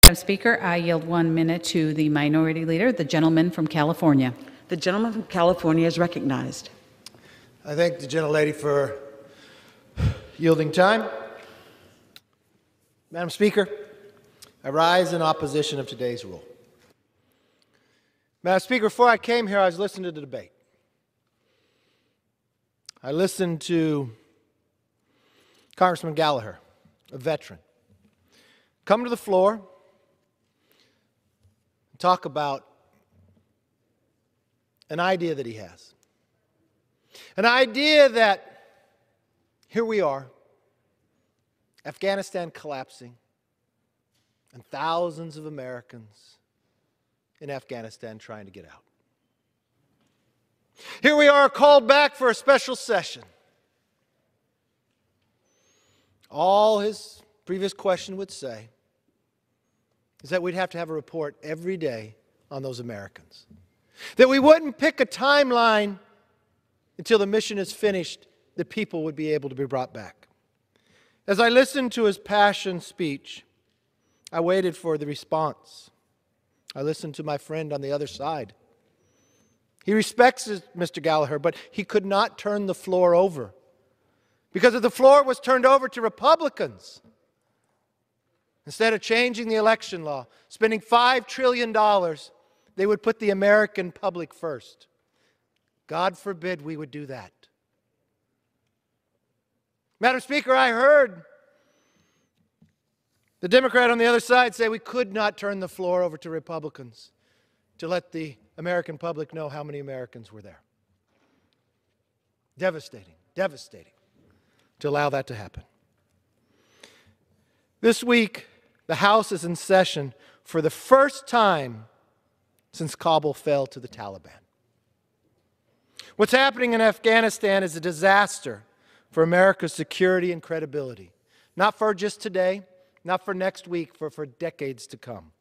Madam Speaker, I yield 1 minute to the Minority Leader, the gentleman from California. The gentleman from California is recognized. I thank the gentlelady for yielding time. Madam Speaker, I rise in opposition of today's rule. Madam Speaker, before I came here, I was listening to the debate. I listened to Congressman Gallagher, a veteran, come to the floor and talk about an idea that he has. An idea that here we are, Afghanistan collapsing, and thousands of Americans in Afghanistan trying to get out. Here we are called back for a special session. All his previous question would say is that we'd have to have a report every day on those Americans. That we wouldn't pick a timeline until the mission is finished, that people would be able to be brought back. As I listened to his passion speech, I waited for the response. I listened to my friend on the other side. He respects Mr. Gallagher, but he could not turn the floor over. Because if the floor was turned over to Republicans, instead of changing the election law, spending $5 trillion, they would put the American public first. God forbid we would do that. Madam Speaker, I heard the Democrat on the other side say we could not turn the floor over to Republicans to let the American public know how many Americans were there. Devastating, devastating to allow that to happen. This week, the House is in session for the first time since Kabul fell to the Taliban. What's happening in Afghanistan is a disaster for America's security and credibility. Not for just today, not for next week, but for decades to come.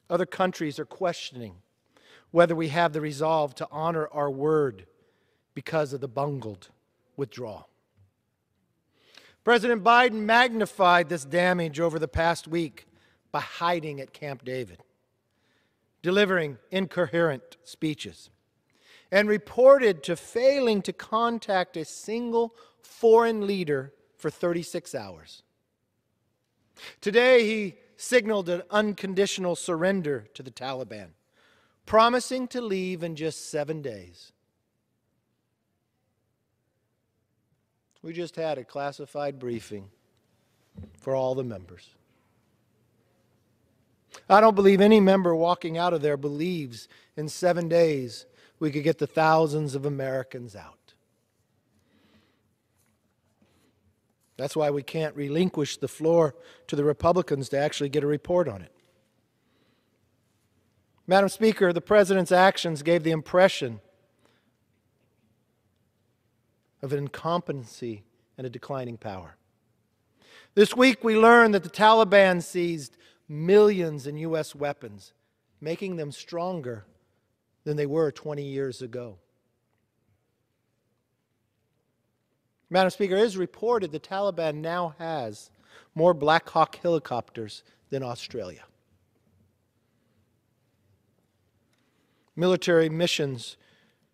Other countries are questioning whether we have the resolve to honor our word because of the bungled withdrawal. President Biden magnified this damage over the past week by hiding at Camp David, delivering incoherent speeches, and reported to failing to contact a single foreign leader for 36 hours. Today, he signaled an unconditional surrender to the Taliban, promising to leave in just 7 days. We just had a classified briefing for all the members. I don't believe any member walking out of there believes in 7 days we could get the thousands of Americans out. That's why we can't relinquish the floor to the Republicans to actually get a report on it. Madam Speaker, the President's actions gave the impression of an incompetency and a declining power. This week we learned that the Taliban seized millions in U.S. weapons, making them stronger than they were 20 years ago. Madam Speaker, it is reported the Taliban now has more Black Hawk helicopters than Australia. Military missions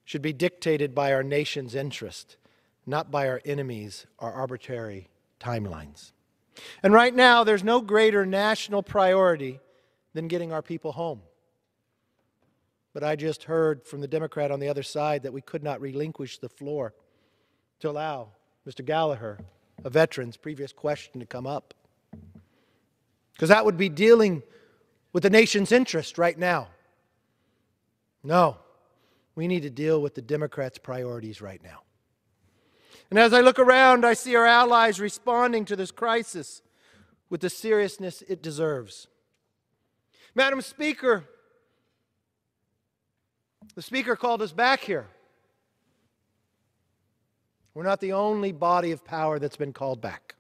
should be dictated by our nation's interest, not by our enemies or arbitrary timelines. And right now, there's no greater national priority than getting our people home. But I just heard from the Democrat on the other side that we could not relinquish the floor to allow Mr. Gallagher, a veteran's previous question, to come up. Because that would be dealing with the nation's interest right now. No, we need to deal with the Democrats' priorities right now. And as I look around, I see our allies responding to this crisis with the seriousness it deserves. Madam Speaker, the Speaker called us back here. We're not the only body of power that's been called back.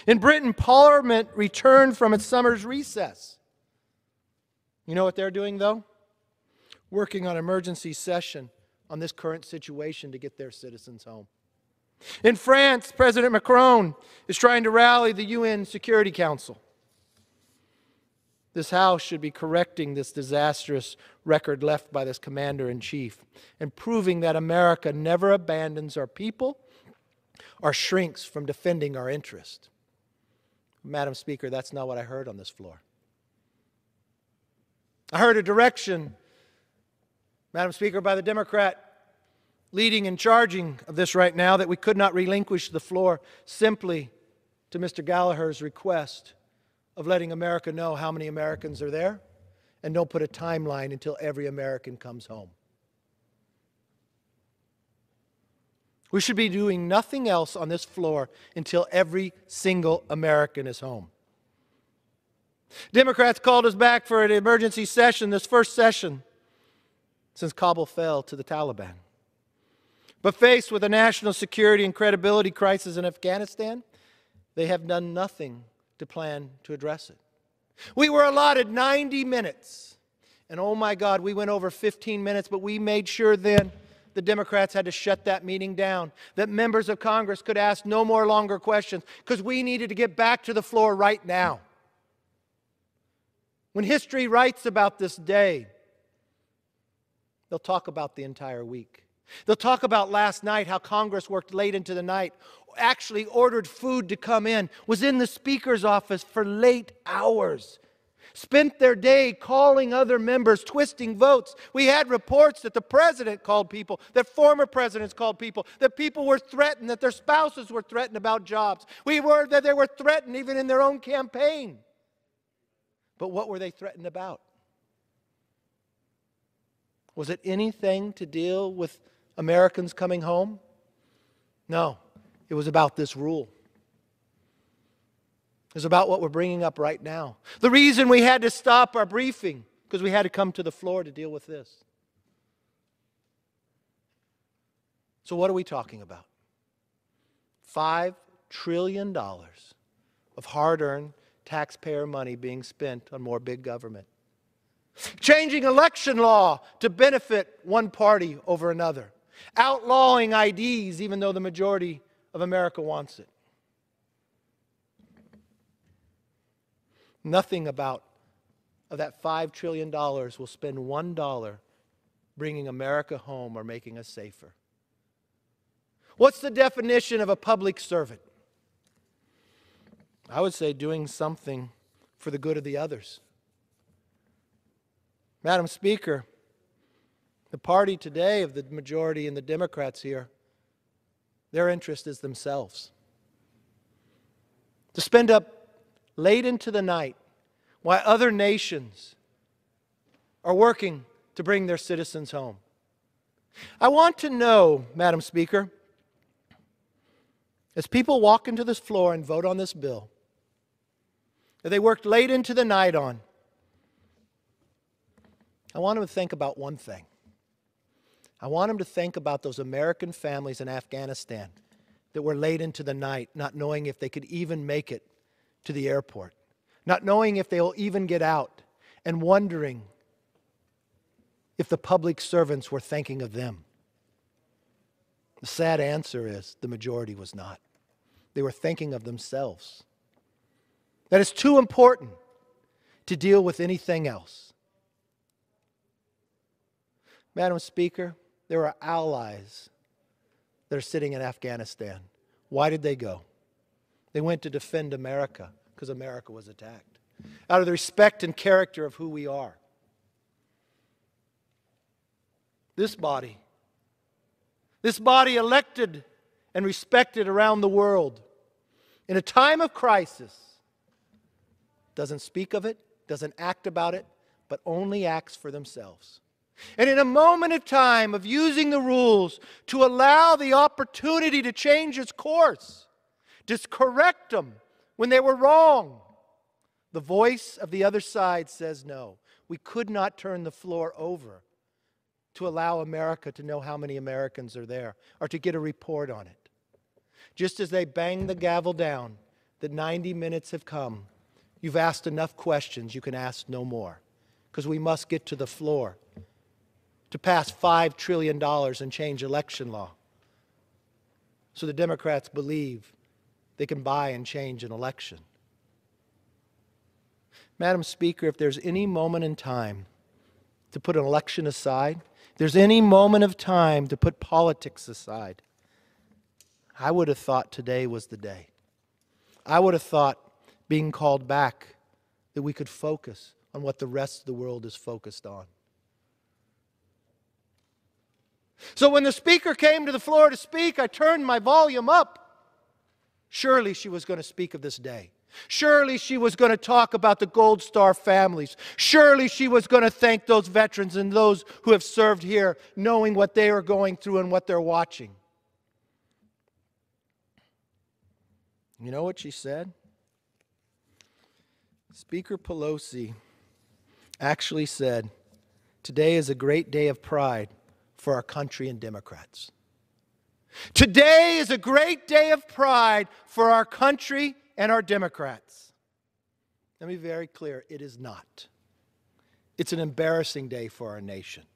In Britain, Parliament returned from its summer's recess. You know what they're doing, though? Working on emergency session on this current situation to get their citizens home. In France, President Macron is trying to rally the UN Security Council. This House should be correcting this disastrous record left by this commander-in-chief and proving that America never abandons our people or shrinks from defending our interest. Madam Speaker, that's not what I heard on this floor. I heard a direction, Madam Speaker, by the Democrat leading and charging of this right now, that we could not relinquish the floor simply to Mr. Gallagher's request of letting America know how many Americans are there, and don't put a timeline until every American comes home. We should be doing nothing else on this floor until every single American is home. Democrats called us back for an emergency session, this first session since Kabul fell to the Taliban. But faced with a national security and credibility crisis in Afghanistan, they have done nothing to plan to address it. We were allotted 90 minutes, and oh my God, we went over 15 minutes, but we made sure then the Democrats had to shut that meeting down, that members of Congress could ask no more longer questions, because we needed to get back to the floor right now. When history writes about this day, they'll talk about the entire week. They'll talk about last night, how Congress worked late into the night, actually ordered food to come in, was in the Speaker's office for late hours, spent their day calling other members, twisting votes. We had reports that the President called people, that former presidents called people, that people were threatened, that their spouses were threatened about jobs. We heard that they were threatened even in their own campaign. But what were they threatened about? Was it anything to deal with Americans coming home? No, it was about this rule. It was about what we're bringing up right now. The reason we had to stop our briefing, because we had to come to the floor to deal with this. So what are we talking about? $5 trillion of hard-earned taxpayer money being spent on more big government. Changing election law to benefit one party over another. Outlawing IDs even though the majority of America wants it. Nothing about of that $5 trillion will spend $1 bringing America home or making us safer. What's the definition of a public servant? I would say doing something for the good of the others. Madam Speaker, the party today of the majority and the Democrats here, their interest is themselves. To spend up late into the night while other nations are working to bring their citizens home. I want to know, Madam Speaker, as people walk into this floor and vote on this bill, that they worked late into the night on, I want them to think about one thing. I want them to think about those American families in Afghanistan that were late into the night, not knowing if they could even make it to the airport, not knowing if they'll even get out, and wondering if the public servants were thinking of them. The sad answer is the majority was not. They were thinking of themselves. That is too important to deal with anything else. Madam Speaker, there are allies that are sitting in Afghanistan. Why did they go? They went to defend America because America was attacked. Out of the respect and character of who we are. This body elected and respected around the world, in a time of crisis, doesn't speak of it, doesn't act about it, but only acts for themselves. And in a moment of time of using the rules to allow the opportunity to change its course, to correct them when they were wrong, the voice of the other side says no. We could not turn the floor over to allow America to know how many Americans are there or to get a report on it. Just as they bang the gavel down that 90 minutes have come, you've asked enough questions, you can ask no more, because we must get to the floor to pass $5 trillion and change election law. So the Democrats believe they can buy and change an election. Madam Speaker, if there's any moment in time to put an election aside, if there's any moment of time to put politics aside, I would have thought today was the day. I would have thought being called back that we could focus on what the rest of the world is focused on. So when the speaker came to the floor to speak, I turned my volume up. Surely she was going to speak of this day. Surely she was going to talk about the Gold Star families. Surely she was going to thank those veterans and those who have served here, knowing what they are going through and what they're watching. You know what she said? Speaker Pelosi actually said, "Today is a great day of pride for our country and Democrats." Today is a great day of pride for our country and our Democrats. Let me be very clear, it is not. It's an embarrassing day for our nation.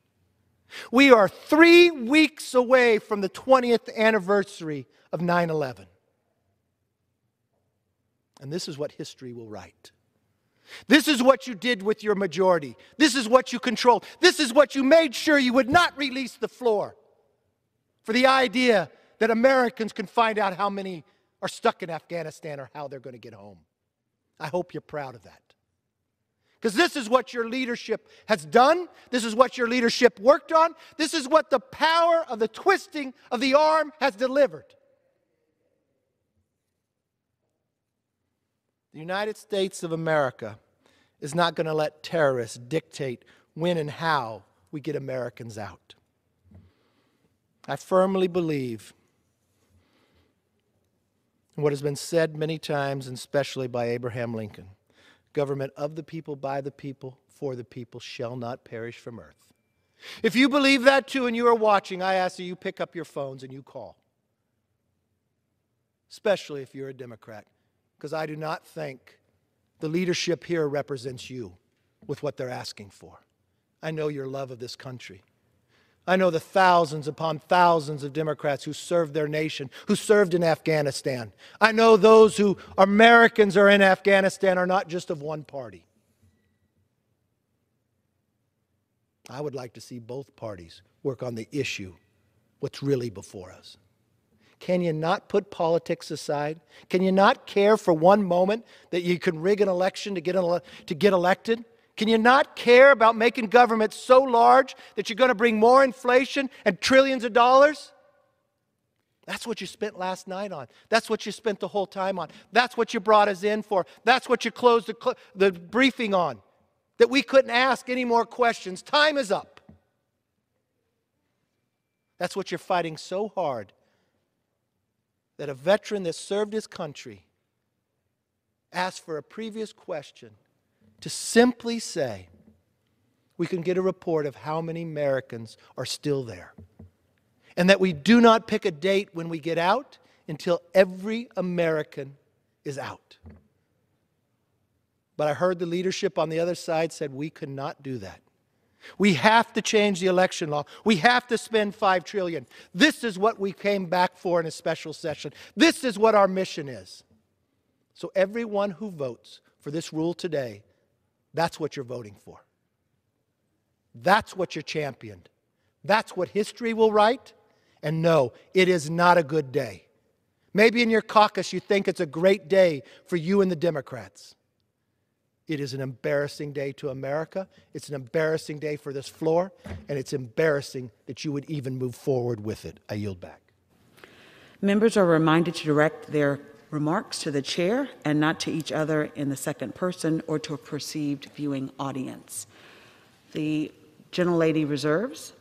We are 3 weeks away from the 20th anniversary of 9/11. And this is what history will write. This is what you did with your majority. This is what you controlled. This is what you made sure you would not release the floor for the idea that Americans can find out how many are stuck in Afghanistan or how they're going to get home. I hope you're proud of that. Because this is what your leadership has done. This is what your leadership worked on. This is what the power of the twisting of the arm has delivered. The United States of America is not going to let terrorists dictate when and how we get Americans out. I firmly believe in what has been said many times, and especially by Abraham Lincoln: government of the people, by the people, for the people shall not perish from earth. If you believe that too and you are watching, I ask that you pick up your phones and you call. Especially if you're a Democrat. Because I do not think the leadership here represents you with what they're asking for. I know your love of this country. I know the thousands upon thousands of Democrats who served their nation, who served in Afghanistan. I know those who Americans are in Afghanistan are not just of one party. I would like to see both parties work on the issue, what's really before us. Can you not put politics aside? Can you not care for one moment that you can rig an election to get elected? Can you not care about making government so large that you're going to bring more inflation and trillions of dollars? That's what you spent last night on. That's what you spent the whole time on. That's what you brought us in for. That's what you closed the briefing on, that we couldn't ask any more questions. Time is up. That's what you're fighting so hard, that a veteran that served his country asked for a previous question to simply say, we can get a report of how many Americans are still there. And that we do not pick a date when we get out until every American is out. But I heard the leadership on the other side said we could not do that. We have to change the election law. We have to spend $5 trillion. This is what we came back for in a special session. This is what our mission is. So everyone who votes for this rule today, that's what you're voting for. That's what you're championed. That's what history will write. And no, it is not a good day. Maybe in your caucus you think it's a great day for you and the Democrats. It is an embarrassing day to America. It's an embarrassing day for this floor, and it's embarrassing that you would even move forward with it. I yield back. Members are reminded to direct their remarks to the chair and not to each other in the second person or to a perceived viewing audience. The gentlelady reserves.